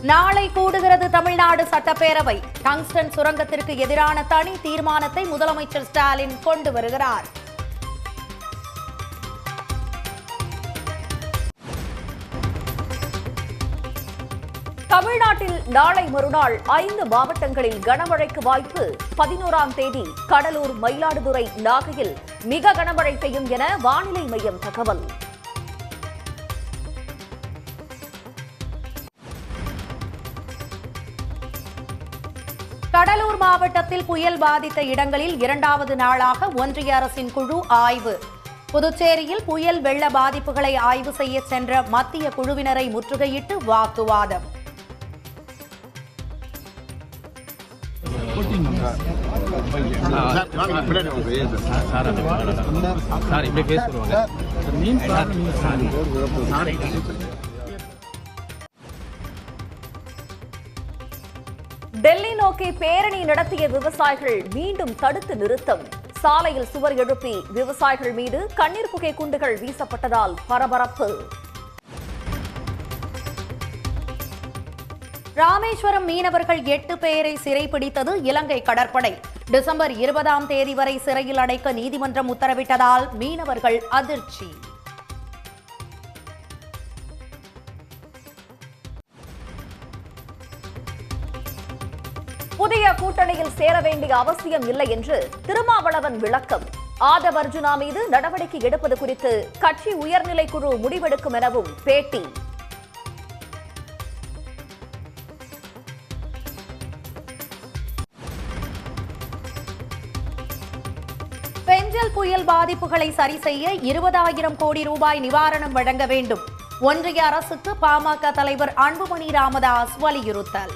நாளை கூடுகிறது தமிழ்நாடு சட்டப்பேரவை. டங்ஸ்டன் சுரங்கத்திற்கு எதிரான தனி தீர்மானத்தை முதலமைச்சர் ஸ்டாலின் கொண்டு வருகிறார். தமிழ்நாட்டில் நாளை மறுநாள் 5 மாவட்டங்களில் கனமழைக்கு வாய்ப்பு. 11ஆம் தேதி கடலூர், மயிலாடுதுறை, நாகையில் மிக கனமழை பெய்யும் என வானிலை மையம் தகவல். கடலூர் மாவட்டத்தில் புயல் பாதித்த இடங்களில் 2வது நாளாக ஒன்றிய அரசின் குழு ஆய்வு. புதுச்சேரியில் புயல் வெள்ள பாதிப்புகளை ஆய்வு செய்ய சென்ற மத்திய குழுவினரை முற்றுகையிட்டு வாக்குவாதம். டெல்லி நோக்கி பேரணி நடத்திய விவசாயிகள் மீண்டும் தடுத்து நிறுத்தம். சாலையில் சுவர் எழுப்பி விவசாயிகள் மீது கண்ணீர் புகை குண்டுகள் வீசப்பட்டதால் பரபரப்பு. ராமேஸ்வரம் மீனவர்கள் 8 பேரை சிறைப்பிடித்தது இலங்கை கடற்படை. டிசம்பர் 20ஆம் தேதி வரை சிறையில் அடைக்க நீதிமன்றம் உத்தரவிட்டதால் மீனவர்கள் அதிர்ச்சி. புதிய கூட்டணியில் சேர வேண்டிய அவசியம் இல்லை என்று திருமாவளவன் விளக்கம். ஆதவ் அர்ஜுனா மீது நடவடிக்கை எடுப்பது குறித்து கட்சி உயர்நிலைக்குழு முடிவெடுக்கும் எனவும் பேட்டி. பெஞ்சல் புயல் பாதிப்புகளை சரி செய்ய 20,000 கோடி ரூபாய் நிவாரணம் வழங்க வேண்டும். ஒன்றிய அரசுக்கு பாமக தலைவர் அன்புமணி ராமதாஸ் வலியுறுத்தல்.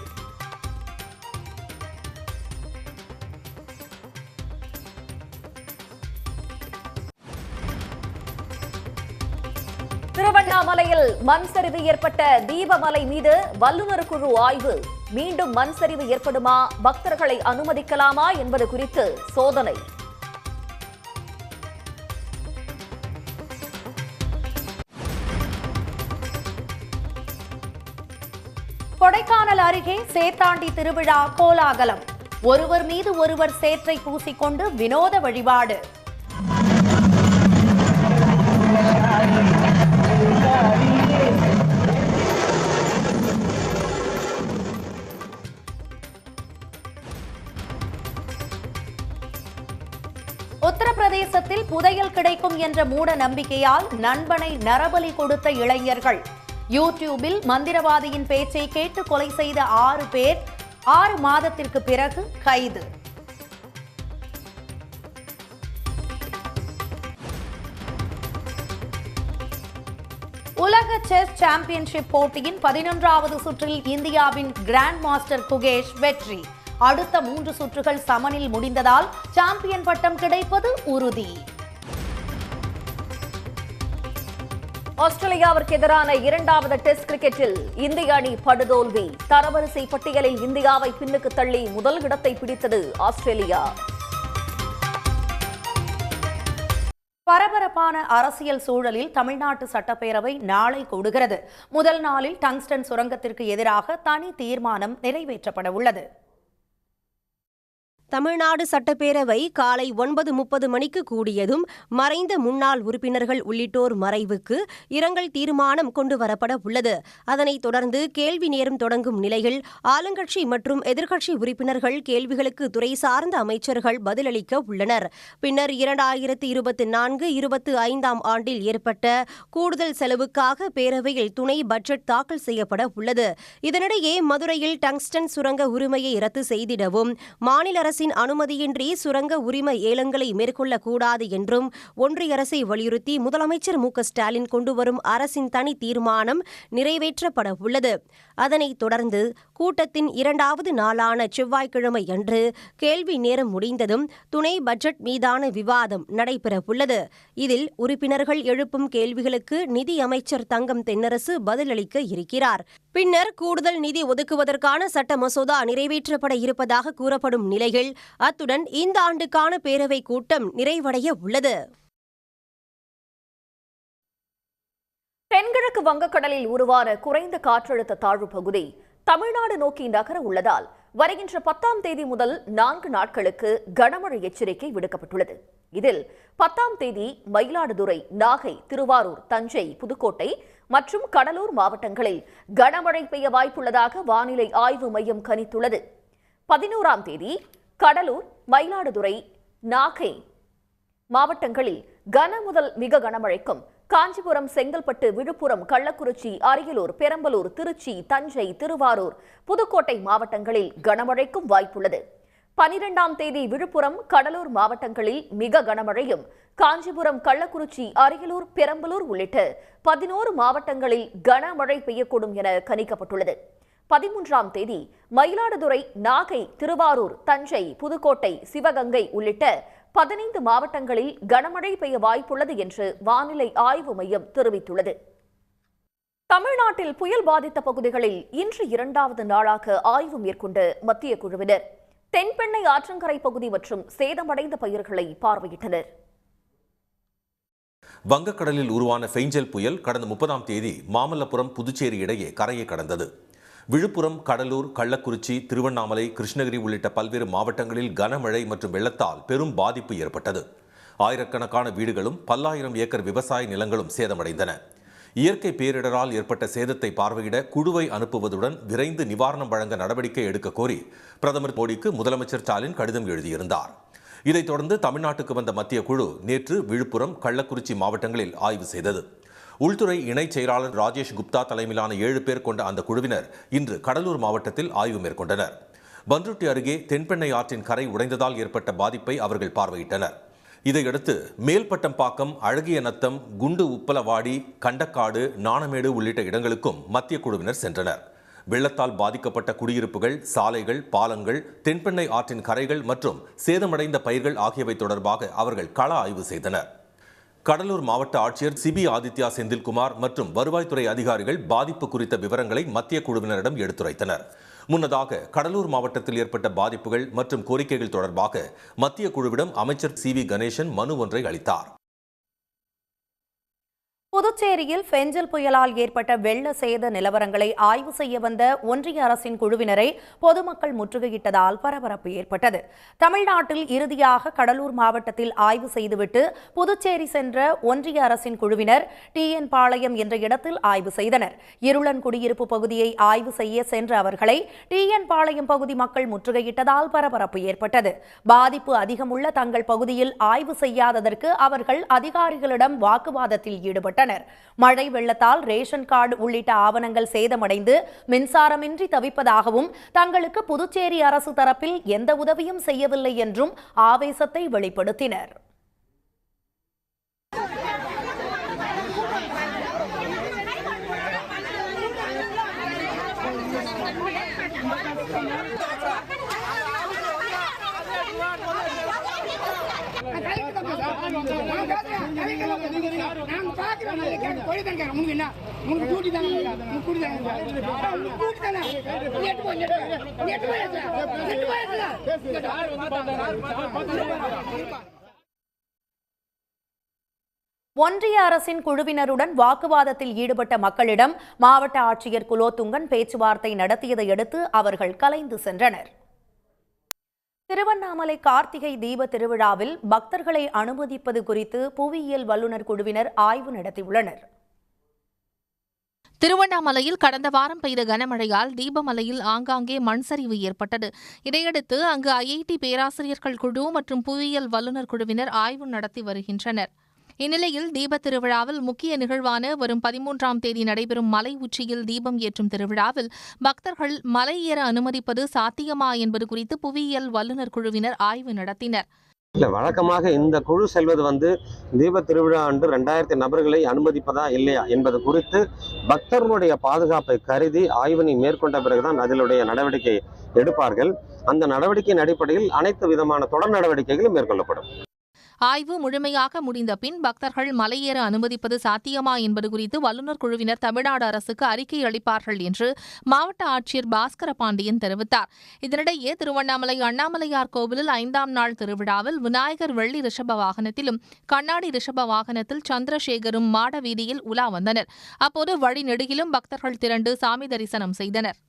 திருவண்ணாமலையில் மண் சரிவு ஏற்பட்ட தீபமலை மீது வல்லுநர் குழு ஆய்வு. மீண்டும் மண் சரிவு ஏற்படுமா, பக்தர்களை அனுமதிக்கலாமா என்பது குறித்து சோதனை. கொடைக்கானல் அருகே சேத்தாண்டி திருவிழா கோலாகலம். ஒருவர் மீது ஒருவர் சேற்றை பூசிக்கொண்டு வினோத வழிபாடு. உத்தரப்பிரதேசத்தில் புதையல் கிடைக்கும் என்ற மூட நம்பிக்கையால் நண்பனை நரபலி கொடுத்த இளைஞர்கள். யூடியூபில் மந்திரவாதியின் பேச்சை கேட்டு கொலை செய்த 6 பேர் 6 மாதத்திற்கு பிறகு கைது. உலக செஸ் சாம்பியன்ஷிப் போட்டியின் 11வது சுற்றில் இந்தியாவின் கிராண்ட் மாஸ்டர் குகேஷ் வெற்றி. அடுத்த 3 சுற்றுகள் சமனில் முடிந்ததால் சாம்பியன் பட்டம் கிடைப்பது உறுதி. ஆஸ்திரேலியாவிற்கு எதிரான 2வது டெஸ்ட் கிரிக்கெட்டில் இந்திய அணி படுதோல்வி. தரவரிசை பட்டியலில் இந்தியாவை பின்னுக்கு தள்ளி முதல் இடத்தை பிடித்தது ஆஸ்திரேலியா. பரபரப்பான அரசியல் சூழலில் தமிழ்நாட்டு சட்டப்பேரவை நாளை கூடுகிறது. முதல் நாளில் டங்ஸ்டன் சுரங்கத்திற்கு எதிராக தனி தீர்மானம் நிறைவேற்றப்பட உள்ளது. தமிழ்நாடு சட்டப்பேரவை காலை 9:30 மணிக்கு கூடியதும் மறைந்த முன்னாள் உறுப்பினர்கள் உள்ளிட்டோர் மறைவுக்கு இரங்கல் தீர்மானம் கொண்டுவரப்பட உள்ளது. அதனைத் தொடர்ந்து கேள்வி நேரம் தொடங்கும் நிலையில் ஆளுங்கட்சி மற்றும் எதிர்க்கட்சி உறுப்பினர்கள் கேள்விகளுக்கு துறை சார்ந்த அமைச்சர்கள் பதிலளிக்க உள்ளனர். பின்னர் 2024-25ஆம் ஆண்டில் ஏற்பட்ட கூடுதல் செலவுக்காக பேரவையில் துணை பட்ஜெட் தாக்கல் செய்யப்பட உள்ளது. இதனிடையே மதுரையில் டங்ஸ்டன் சுரங்க உரிமையை ரத்து செய்திடவும் மாநில அரசு அனுமதியின்றி சுரங்க உரிமை ஏலங்களை மேற்கொள்ளக்கூடாது என்றும் ஒன்றிய அரசை வலியுறுத்தி முதலமைச்சர் மு.க.ஸ்டாலின் கொண்டுவரும் அரசின் தனி தீர்மானம் நிறைவேற்றப்பட உள்ளது. அதனைத் தொடர்ந்து கூட்டத்தின் 2வது நாளான செவ்வாய்க்கிழமை அன்று கேள்வி நேரம் முடிந்ததும் துணை பட்ஜெட் மீதான விவாதம் நடைபெறவுள்ளது. இதில் உறுப்பினர்கள் எழுப்பும் கேள்விகளுக்கு நிதி அமைச்சர் தங்கம் தென்னரசு பதிலளிக்க இருக்கிறார். பின்னர் கூடுதல் நிதி ஒதுக்குவதற்கான சட்ட மசோதா நிறைவேற்றப்பட இருப்பதாக கூறப்படும் நிலையில் அத்துடன் இந்த ஆண்டுக்கான பேரவை கூட்டம் நிறைவடைய உள்ளது. தென்கிழக்கு வங்கக்கடலில் உருவான குறைந்த காற்றழுத்த தாழ்வு பகுதி தமிழ்நாடு நோக்கி நகர உள்ளதால் வருகின்ற 10ஆம் தேதி முதல் 4 நாட்களுக்கு கனமழை எச்சரிக்கை விடுக்கப்பட்டுள்ளது. இதில் 10ஆம் தேதி மயிலாடுதுறை, நாகை, திருவாரூர், தஞ்சை, புதுக்கோட்டை மற்றும் கடலூர் மாவட்டங்களில் கனமழை பெய்ய வாய்ப்புள்ளதாக வானிலை ஆய்வு மையம் கணித்துள்ளது. 11ஆம் தேதி கடலூர், மயிலாடுதுறை, நாகை மாவட்டங்களில் கன முதல் மிக கனமழைக்கும், காஞ்சிபுரம், செங்கல்பட்டு, விழுப்புரம், கள்ளக்குறிச்சி, அரியலூர், பெரம்பலூர், திருச்சி, தஞ்சை, திருவாரூர், புதுக்கோட்டை மாவட்டங்களில் கனமழைக்கும் வாய்ப்புள்ளது. 12ஆம் தேதி விழுப்புரம், கடலூர் மாவட்டங்களில் மிக கனமழையும், காஞ்சிபுரம், கள்ளக்குறிச்சி, அரியலூர், பெரம்பலூர் உள்ளிட்ட 11 மாவட்டங்களில் கனமழை பெய்யக்கூடும் என கணிக்கப்பட்டுள்ளது. 13ஆம் தேதி மயிலாடுதுறை, நாகை, திருவாரூர், தஞ்சை, புதுக்கோட்டை, சிவகங்கை உள்ளிட்ட 15 மாவட்டங்களில் கனமழை பெய்ய வாய்ப்புள்ளது என்று வானிலை ஆய்வு மையம் தெரிவித்துள்ளது. தமிழ்நாட்டில் புயல் பாதித்த பகுதிகளில் இன்று 2வது நாளாக ஆய்வு மேற்கொண்ட மத்திய குழுவினர் தென்பெண்ணை ஆற்றங்கரை பகுதி மற்றும் சேதமடைந்த பயிர்களை பார்வையிட்டனர். வங்கக்கடலில் உருவான ஃபெஞ்சல் புயல் கடந்த 30ஆம் தேதி மாமல்லபுரம், புதுச்சேரி இடையே கரையை கடந்தது. விழுப்புரம், கடலூர், கள்ளக்குறிச்சி, திருவண்ணாமலை, கிருஷ்ணகிரி உள்ளிட்ட பல்வேறு மாவட்டங்களில் கனமழை மற்றும் வெள்ளத்தால் பெரும் பாதிப்பு ஏற்பட்டது. ஆயிரக்கணக்கான வீடுகளும் பல்லாயிரம் ஏக்கர் விவசாய நிலங்களும் சேதமடைந்தன. இயற்கை பேரிடரால் ஏற்பட்ட சேதத்தை பார்வையிட குழுவை அனுப்புவதுடன் விரைந்து நிவாரணம் வழங்க நடவடிக்கை எடுக்க கோரி பிரதமர் மோடிக்கு முதலமைச்சர் ஸ்டாலின் கடிதம் எழுதியிருந்தார். இதைத் தொடர்ந்து தமிழ்நாட்டுக்கு வந்த மத்திய குழு நேற்று விழுப்புரம், கள்ளக்குறிச்சி மாவட்டங்களில் ஆய்வு செய்தது. உள்துறை இணைச் செயலாளர் ராஜேஷ் குப்தா தலைமையிலான 7 பேர் கொண்ட அந்த குழுவினர் இன்று கடலூர் மாவட்டத்தில் ஆய்வு மேற்கொண்டனர். பன்ருட்டி அருகே தென்பெண்ணை ஆற்றின் கரை உடைந்ததால் ஏற்பட்ட பாதிப்பை அவர்கள் பார்வையிட்டனர். இதையடுத்து மேல்பட்டம்பாக்கம், அழகிய நத்தம், குண்டு உப்பலவாடி, கண்டக்காடு, நாணமேடு உள்ளிட்ட இடங்களுக்கும் மத்திய குழுவினர் சென்றனர். வெள்ளத்தால் பாதிக்கப்பட்ட குடியிருப்புகள், சாலைகள், பாலங்கள், தென்பெண்ணை ஆற்றின் கரைகள் மற்றும் சேதமடைந்த பயிர்கள் ஆகியவை தொடர்பாக அவர்கள் கள ஆய்வு செய்தனர். கடலூர் மாவட்ட ஆட்சியர் சிபி ஆதித்யா செந்தில்குமார் மற்றும் வருவாய்த்துறை அதிகாரிகள் பாதிப்பு குறித்த விவரங்களை மத்திய குழுவினரிடம் எடுத்துரைத்தனர். முன்னதாக கடலூர் மாவட்டத்தில் ஏற்பட்ட பாதிப்புகள் மற்றும் கோரிக்கைகள் தொடர்பாக மத்திய குழுவிடம் அமைச்சர் CV கணேசன் மனு ஒன்றை அளித்தார். புதுச்சேரியில் ஃபெஞ்சல் புயலால் ஏற்பட்ட வெள்ள சேத நிலவரங்களை ஆய்வு செய்ய வந்த ஒன்றிய அரசின் குழுவினரை பொதுமக்கள் முற்றுகையிட்டதால் பரபரப்பு ஏற்பட்டது. தமிழ்நாட்டில் இறுதியாக கடலூர் மாவட்டத்தில் ஆய்வு செய்துவிட்டு புதுச்சேரி சென்ற ஒன்றிய அரசின் குழுவினர் TN பாளையம் என்ற இடத்தில் ஆய்வு செய்தனர். இருளன் குடியிருப்பு பகுதியை ஆய்வு செய்ய சென்ற அவர்களை TN பாளையம் பகுதி மக்கள் முற்றுகையிட்டதால் பரபரப்பு ஏற்பட்டது. பாதிப்பு அதிகமுள்ள தங்கள் பகுதியில் ஆய்வு செய்யாததற்கு அவர்கள் அதிகாரிகளிடம் வாக்குவாதத்தில் ஈடுபட்டனர். மழை வெள்ளத்தால் ரேஷன் கார்டு உள்ளிட்ட ஆவணங்கள் சேதமடைந்து மின்சாரமின்றி தவிப்பதாகவும் தங்களுக்கு புதுச்சேரி அரசு தரப்பில் எந்த உதவியும் செய்யவில்லை என்றும் ஆவேசத்தை வெளிப்படுத்தினர். ஒன்றிய அரசின் குழுவினருடன் வாக்குவாதத்தில் ஈடுபட்ட மக்களிடம் மாவட்ட ஆட்சியர் குலோத்துங்கன் பேச்சுவார்த்தை நடத்தியதை அடுத்து அவர்கள் கலைந்து சென்றனர். திருவண்ணாமலை கார்த்திகை தீப திருவிழாவில் பக்தர்களை அனுமதிப்பது குறித்து புவியியல் வல்லுநர் குழுவினர் ஆய்வு நடத்தியுள்ளனர். திருவண்ணாமலையில் கடந்த வாரம் பெய்த கனமழையால் தீபமலையில் ஆங்காங்கே மண் சரிவு ஏற்பட்டது. இதையடுத்து அங்கு IIT பேராசிரியர்கள் குழு மற்றும் புவியியல் வல்லுநர் குழுவினர் ஆய்வு நடத்தி வருகின்றனர். இந்நிலையில் தீபத் திருவிழாவில் முக்கிய நிகழ்வான வரும் 13ஆம் தேதி நடைபெறும் மலை உச்சியில் தீபம் ஏற்றும் திருவிழாவில் பக்தர்கள் மலை ஏற அனுமதிப்பது சாத்தியமா என்பது குறித்து புவியியல் வல்லுநர் குழுவினர் ஆய்வு நடத்தினர். வழக்கமாக இந்த குழு செல்வது தீப திருவிழா அன்று 2000 நபர்களை அனுமதிப்பதா இல்லையா என்பது குறித்து பக்தர்களுடைய பாதுகாப்பை கருதி ஆய்வினை மேற்கொண்ட பிறகுதான் அதிலுடைய நடவடிக்கை எடுப்பார்கள். அந்த நடவடிக்கையின் அடிப்படையில் அனைத்து விதமான தொடர் நடவடிக்கைகளும் மேற்கொள்ளப்படும். ஆய்வு முழுமையாக முடிந்த பின் பக்தர்கள் மலையேற அனுமதிப்பது சாத்தியமா என்பது குறித்து வல்லுநர் குழுவினர் தமிழ்நாடு அரசுக்கு அறிக்கை அளிப்பார்கள் என்று மாவட்ட ஆட்சியர் பாஸ்கர பாண்டியன் தெரிவித்தார். இதனிடையே திருவண்ணாமலை அண்ணாமலையார் கோவிலில் 5ஆம் நாள் திருவிழாவில் விநாயகர் வெள்ளி ரிஷப வாகனத்திலும் கண்ணாடி ரிஷப வாகனத்தில் சந்திரசேகரும் மாட வீதியில் உலா வந்தனர். அப்போது வழி நெடுகிலும் பக்தர்கள் திரண்டு சாமி தரிசனம் செய்தனர்.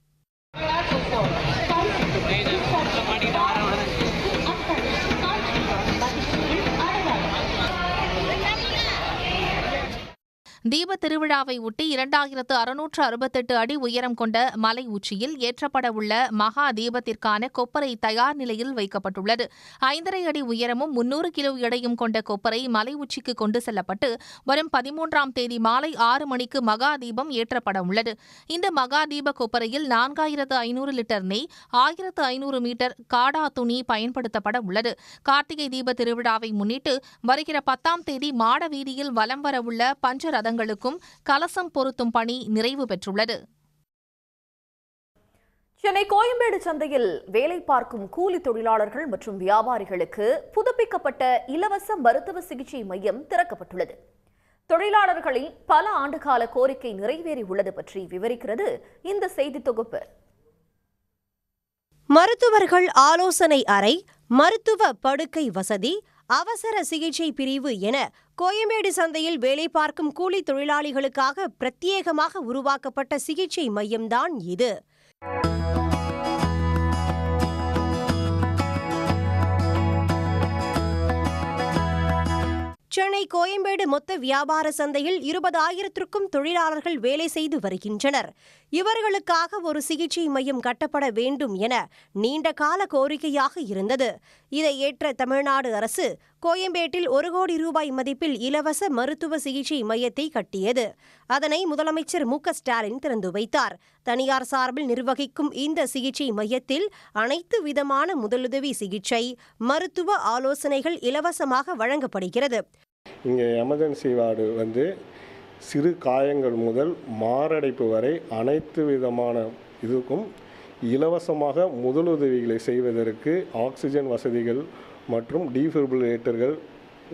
தீப திருவிழாவை ஒட்டி 2668 அடி உயரம் கொண்ட மலை உச்சியில் ஏற்றப்பட உள்ள மகா தீபத்திற்கான கொப்பரை தயார் நிலையில் வைக்கப்பட்டுள்ளது. 5.5 அடி உயரமும் 300 கிலோ எடையும் கொண்ட கொப்பரை மலை உச்சிக்கு கொண்டு செல்லப்பட்டு வரும் 13ஆம் தேதி மாலை 6 மணிக்கு மகா தீபம் ஏற்றப்பட உள்ளது. இந்த மகா தீப கொப்பரையில் 4500 லிட்டர் நெய், 1500 மீட்டர் காடா துணி பயன்படுத்தப்பட உள்ளது. கார்த்திகை தீப திருவிழாவை முன்னிட்டு வருகிற 10ஆம் தேதி மாட வீதியில் வலம் வரவுள்ள பஞ்சரத கலசம் பொருத்தும் பணி நிறைவு பெற்றுள்ளது. சென்னை கோயம்பேடு சந்தையில் வேலை பார்க்கும் கூலி தொழிலாளர்கள் மற்றும் வியாபாரிகளுக்கு புதுப்பிக்கப்பட்ட இலவச மருத்துவ சிகிச்சை மையம் திறக்கப்பட்டுள்ளது. தொழிலாளர்களின் பல ஆண்டுகால கோரிக்கை நிறைவேறியுள்ளது பற்றி விவரிக்கிறது இந்த செய்தி தொகுப்பு. மருத்துவர்கள் ஆலோசனை அறை, மருத்துவ படுக்கை வசதி, அவசர சிகிச்சை பிரிவு என கோயம்பேடு சந்தையில் வேலை பார்க்கும் கூலி தொழிலாளிகளுக்காக பிரத்யேகமாக உருவாக்கப்பட்ட சிகிச்சை மையம்தான் இது. சென்னை கோயம்பேடு மொத்த வியாபார சந்தையில் 20,000க்கும் தொழிலாளர்கள் வேலை செய்து வருகின்றனர். இவர்களுக்காக ஒரு சிகிச்சை மையம் கட்டப்பட வேண்டும் என நீண்ட கால கோரிக்கையாக இருந்தது. இதை ஏற்ற தமிழ்நாடு அரசு கோயம்பேட்டில் 1 கோடி ரூபாய் மதிப்பில் இலவச மருத்துவ சிகிச்சை மையத்தை கட்டியது. அதனை முதலமைச்சர் மு.க. ஸ்டாலின் திறந்து வைத்தார். தனியார் சார்பில் நிர்வகிக்கும் இந்த சிகிச்சை மையத்தில் அனைத்து விதமான முதலுதவி சிகிச்சை, மருத்துவ ஆலோசனைகள் இலவசமாக வழங்கப்படுகிறது. இங்கே எமர்ஜென்சி வார்டு சிறு காயங்கள் முதல் மாரடைப்பு வரை அனைத்து விதமான இதுக்கும் இலவசமாக முதலுதவிகளை செய்வதற்கு ஆக்சிஜன் வசதிகள் மற்றும் டீஃபிபிரிலேட்டர்கள்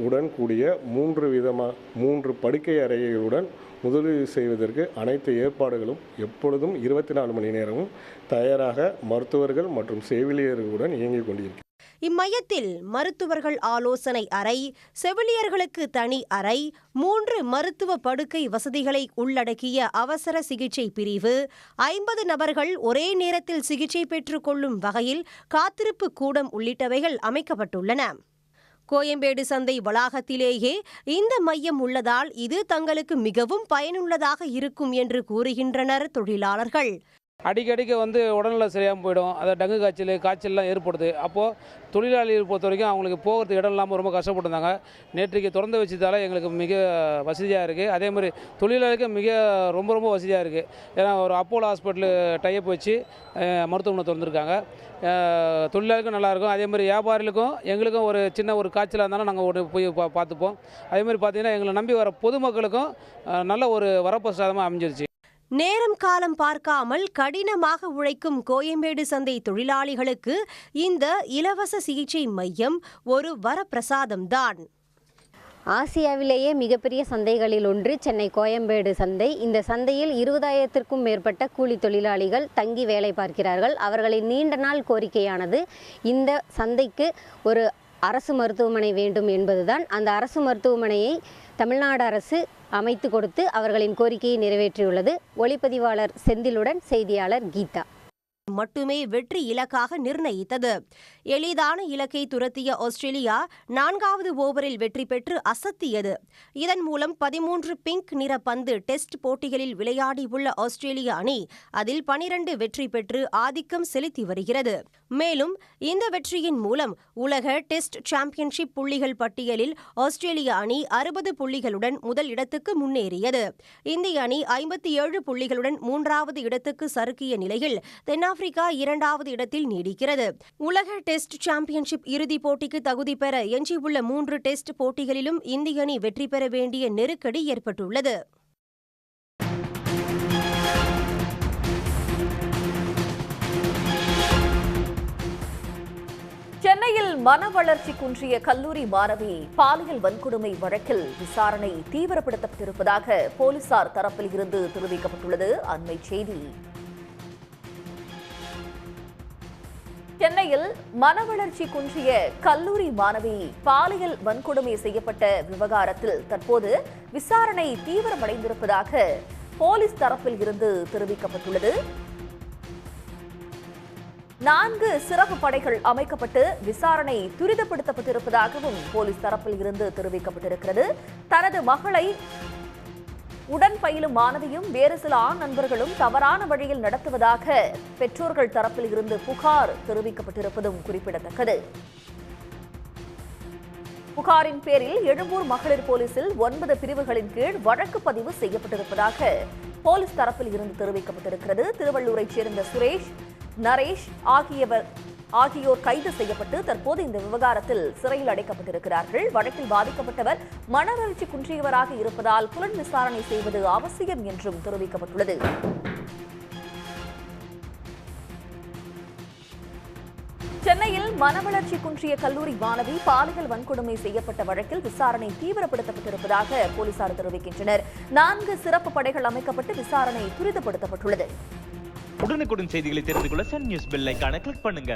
உடன் கூடிய 3 படுக்கை அறைகளுடன் முதலுதவி செய்வதற்கு அனைத்து ஏற்பாடுகளும் எப்பொழுதும் 24 மணி நேரமும் தயாராக மருத்துவர்கள் மற்றும் செவிலியர்களுடன் இயங்கிக் கொண்டிருக்கிறது. இம்மையத்தில் மருத்துவர்கள் ஆலோசனை அறை, செவிலியர்களுக்கு தனி அறை, 3 மருத்துவ படுக்கை வசதிகளை உள்ளடக்கிய அவசர சிகிச்சை பிரிவு, 50 நபர்கள் ஒரே நேரத்தில் சிகிச்சை பெற்றுக் கொள்ளும் வகையில் காத்திருப்பு கூடம் உள்ளிட்டவைகள் அமைக்கப்பட்டுள்ளன. கோயம்பேடு சந்தை வளாகத்திலேயே இந்த மையம் உள்ளதால் இது தங்களுக்கு மிகவும் பயனுள்ளதாக இருக்கும் என்று கூறுகின்றனர் தொழிலாளர்கள். அடிக்கடிக்கு உடல்நல சரியாமல் போயிடும். அதை டங்கு காய்ச்சல்லாம் ஏற்படுது. அப்போது தொழிலாளிகள் பொறுத்த வரைக்கும் அவங்களுக்கு போகிறதுக்கு இடம் இல்லாமல் ரொம்ப கஷ்டப்பட்டுருந்தாங்க. நேற்றைக்கு திறந்து வச்சதால் எங்களுக்கு மிக வசதியாக இருக்குது. அதே மாதிரி தொழிலாளிக்கு ரொம்ப வசதியாக இருக்குது. ஏன்னா ஒரு அப்போலோ ஹாஸ்பிட்டலு டைப் வச்சு மருத்துவமனை திறந்துருக்காங்க. தொழிலாளிக்கும் நல்லாயிருக்கும். அதே மாதிரி வியாபாரிகளுக்கும் எங்களுக்கும் ஒரு சின்ன ஒரு காய்ச்சலாக இருந்தாலும் நாங்கள் போய் பார்த்துப்போம். அதே மாதிரி பார்த்திங்கன்னா எங்களை நம்பி வர பொதுமக்களுக்கும் நல்ல ஒரு வரப்பிரசாதமாக அமைஞ்சிருச்சு. நேரம் காலம் பார்க்காமல் கடினமாக உழைக்கும் கோயம்பேடு சந்தை தொழிலாளிகளுக்கு இந்த இலவச சிகிச்சை மையம் ஒரு வரப்பிரசாதம்தான். ஆசியாவிலேயே மிகப்பெரிய சந்தைகளில் ஒன்று சென்னை கோயம்பேடு சந்தை. இந்த சந்தையில் 20,000க்கும் மேற்பட்ட கூலி தொழிலாளிகள் தங்கி வேலை பார்க்கிறார்கள். அவர்களின் நீண்ட நாள் கோரிக்கையானது இந்த சந்தைக்கு ஒரு அரசு மருத்துவமனை வேண்டும் என்பதுதான். அந்த அரசு மருத்துவமனையை தமிழ்நாடு அரசு அமைத்து கொடுத்து அவர்களின் கோரிக்கையை நிறைவேற்றியுள்ளது. ஒளிப்பதிவாளர் செந்திலுடன் செய்தியாளர் கீதா. மட்டுமே வெற்றி இலக்காக நிர்ணயித்தது. எளிதான இலக்கை துரத்திய ஆஸ்திரேலியா 4வது ஓவரில் வெற்றி பெற்று அசத்தியது. இதன் மூலம் 13 பிங்க் நிற பந்து டெஸ்ட் போட்டிகளில் விளையாடியுள்ள ஆஸ்திரேலிய அணி அதில் 12 வெற்றி பெற்று ஆதிக்கம் செலுத்தி வருகிறது. மேலும் இந்த வெற்றியின் மூலம் உலக டெஸ்ட் சாம்பியன்ஷிப் புள்ளிகள் பட்டியலில் ஆஸ்திரேலிய அணி 60 புள்ளிகளுடன் முதல் இடத்துக்கு முன்னேறியது. இந்திய அணி 57 புள்ளிகளுடன் 3வது இடத்துக்கு சறுக்கிய நிலையில் தென்னாப்பிரிக்கா 2வது இடத்தில் நீடிக்கிறது. உலக டெஸ்ட் சாம்பியன்ஷிப் இறுதிப் போட்டிக்கு தகுதி பெற எஞ்சியுள்ள 3 டெஸ்ட் போட்டிகளிலும் இந்திய அணி வெற்றி பெற வேண்டிய நெருக்கடி ஏற்பட்டுள்ளது. சென்னையில் மன வளர்ச்சி குன்றிய கல்லூரி மாணவி பாலியல் வன்கொடுமை வழக்கில் விசாரணை தீவிரப்படுத்தப்பட்டிருப்பதாக போலீசார் தரப்பில் இருந்து தெரிவிக்கப்பட்டுள்ளது. அண்மை செய்தி. சென்னையில் மனவளர்ச்சி குன்றிய கல்லூரி மாணவி பாலியல் வன்கொடுமை செய்யப்பட்ட விவகாரத்தில் தற்போது விசாரணை தீவிரமடைந்திருப்பதாக போலீஸ் தரப்பில் இருந்து தெரிவிக்கப்பட்டுள்ளது. 4 சிறப்பு படைகள் அமைக்கப்பட்டு விசாரணை துரிதப்படுத்தப்பட்டிருப்பதாகவும் போலீஸ் தரப்பில் இருந்து தெரிவிக்கப்பட்டிருக்கிறது. தனது மகளை உடன் பயிலும் மாணவியும் வேறு சில ஆண் நண்பர்களும் தவறான வழியில் நடத்துவதாக பெற்றோர்கள் தரப்பில் இருந்து புகார் தெரிவிக்கப்பட்டிருப்பதும் குறிப்பிடத்தக்கது. புகாரின் பேரில் எழும்பூர் மகளிர் போலீசில் 9 பிரிவுகளின் கீழ் வழக்கு பதிவு செய்யப்பட்டிருப்பதாக போலீஸ் தரப்பில் இருந்து தெரிவிக்கப்பட்டிருக்கிறது. திருவள்ளூரைச் சேர்ந்த சுரேஷ், நரேஷ் ஆகியோர் கைது செய்யப்பட்டு தற்போது இந்த விவகாரத்தில் சிறையில் அடைக்கப்பட்டிருக்கிறார்கள். வழக்கில் பாதிக்கப்பட்டவர் மனவளர்ச்சி குன்றியவராக இருப்பதால் புலன் விசாரணை செய்வது அவசியம் என்றும் தெரிவிக்கப்பட்டுள்ளது. சென்னையில் மனவளர்ச்சி குன்றிய கல்லூரி மாணவி பாலியல் வன்கொடுமை செய்யப்பட்ட வழக்கில் விசாரணை தீவிரப்படுத்தப்பட்டிருப்பதாக போலீசார் தெரிவிக்கின்றனர். 4 சிறப்பு படைகள் அமைக்கப்பட்டு விசாரணை துரிதப்படுத்தப்பட்டுள்ளது. உடனுக்குடன் செய்திகளை தெரிந்து கொள்ள சன் நியூஸ் பெல் ஐகானை கிளிக் பண்ணுங்க.